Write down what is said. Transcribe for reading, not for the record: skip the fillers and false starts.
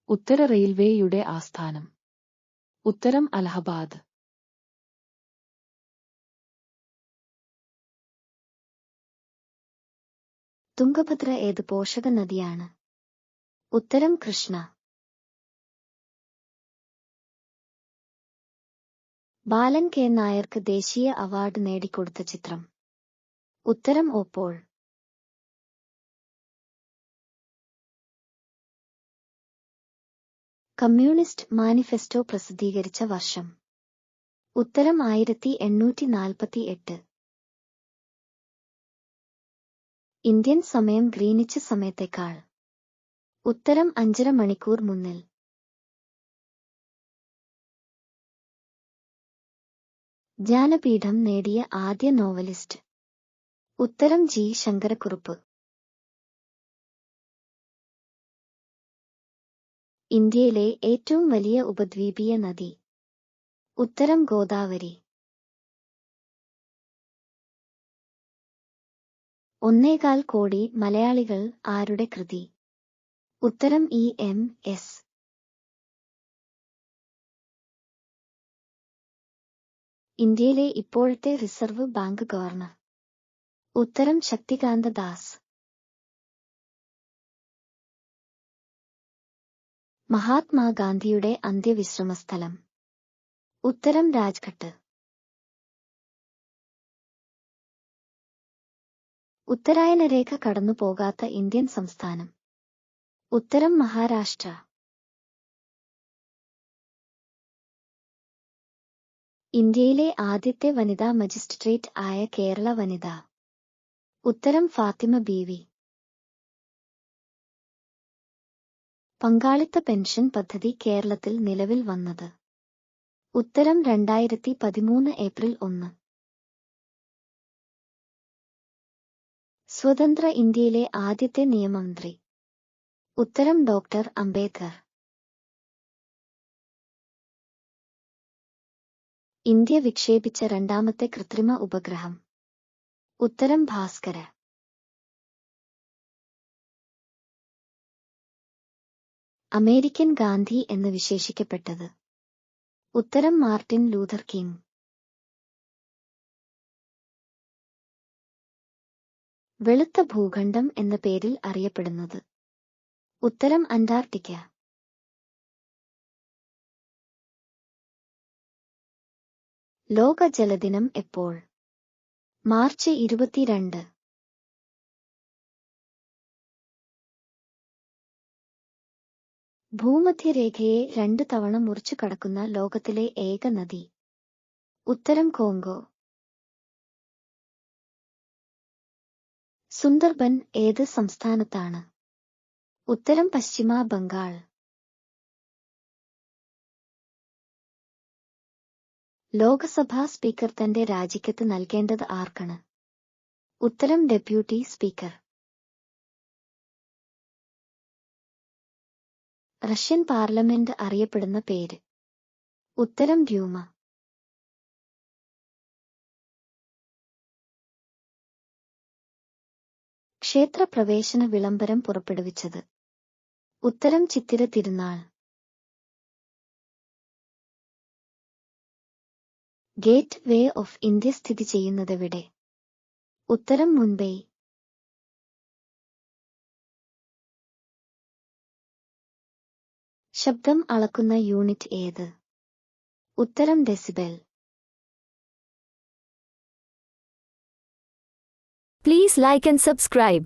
ഉത്തര റെയിൽവേയുടെ ആസ്ഥാനം. ഉത്തരം അലഹബാദ്. തുംഗഭദ്ര ഏത് പോഷക നദിയാണ്? ഉത്തരം കൃഷ്ണ. ബാലൻ കെ നായർക്ക് ദേശീയ അവാർഡ് നേടിക്കൊടുത്ത ചിത്രം? ഉത്തരം ഓപ്പോൾ. കമ്മ്യൂണിസ്റ്റ് മാനിഫെസ്റ്റോ പ്രസിദ്ധീകരിച്ച വർഷം? ഉത്തരം 1848. ഇന്ത്യൻ സമയം ഗ്രീനിച്ച് സമയത്തേക്കാൾ? ഉത്തരം 5½ മണിക്കൂർ മുന്നിൽ. ജ്ഞാനപീഠം നേടിയ ആദ്യ നോവലിസ്റ്റ്? ഉത്തരം ജി ശങ്കരക്കുറുപ്പ്. ഇന്ത്യയിലെ ഏറ്റവും വലിയ ഉപദ്വീപീയ നദി? ഉത്തരം ഗോദാവരി. 1.25 കോടി മലയാളികൾ ആരുടെ കൃതി? ഉത്തരം EMS. ഇന്ത്യയിലെ ഇപ്പോഴത്തെ റിസർവ് ബാങ്ക് ഗവർണർ? ഉത്തരം ശക്തികാന്ത ദാസ്. മഹാത്മാഗാന്ധിയുടെ അന്ത്യവിശ്രമസ്ഥലം? ഉത്തരം രാജ്ഘട്ട്. ഉത്തരായനരേഖ കടന്നു പോകാത്ത ഇന്ത്യൻ സംസ്ഥാനം? ഉത്തരം മഹാരാഷ്ട്ര. ഇന്ത്യയിലെ ആദ്യത്തെ വനിതാ മജിസ്ട്രേറ്റ് ആയ കേരള വനിത? ഉത്തരം ഫാത്തിമ ബീവി. പങ്കാളിത്ത പെൻഷൻ പദ്ധതി കേരളത്തിൽ നിലവിൽ വന്നത്? ഉത്തരം 2013 ഏപ്രിൽ 1. സ്വതന്ത്ര ഇന്ത്യയിലെ ആദ്യത്തെ നിയമമന്ത്രി? ഉത്തരം ഡോക്ടർ അംബേദ്കർ. ഇന്ത്യ വിക്ഷേപിച്ച രണ്ടാമത്തെ കൃത്രിമ ഉപഗ്രഹം? ഉത്തരം ഭാസ്കര. അമേരിക്കൻ ഗാന്ധി എന്ന് വിശേഷിക്കപ്പെട്ടത്? ഉത്തരം മാർട്ടിൻ ലൂഥർ കിങ്. വെളുത്ത ഭൂഖണ്ഡം എന്ന പേരിൽ അറിയപ്പെടുന്നത്? ഉത്തരം അന്റാർട്ടിക്ക. ലോക ജലദിനം എപ്പോൾ? മാർച്ച് 22. ഭൂമധ്യരേഖയെ 2 തവണ മുറിച്ചു കടക്കുന്ന ലോകത്തിലെ ഏക നദി? ഉത്തരം കോങ്കോ. സുന്ദർബൻ ഏത് സംസ്ഥാനത്താണ്? ഉത്തരം പശ്ചിമ ബംഗാൾ. ലോകസഭാ സ്പീക്കർ തന്റെ രാജിക്കത്ത് നൽകേണ്ടത് ആർക്കാണ്? ഉത്തരം ഡെപ്യൂട്ടി സ്പീക്കർ. റഷ്യൻ പാർലമെന്റ് അറിയപ്പെടുന്ന പേര്? ഉത്തരം ഡ്യൂമ. ക്ഷേത്രപ്രവേശന വിളംബരം പുറപ്പെടുവിച്ചത്? ഉത്തരം Chithira Thirunal. Gate way of India സ്ഥിതി ചെയ്യുന്നതെവിടെ? ഉത്തരം മുംബൈ. ശബ്ദം അളക്കുന്ന യൂണിറ്റ് ഏത്? ഉത്തരം decibel. Please like and subscribe.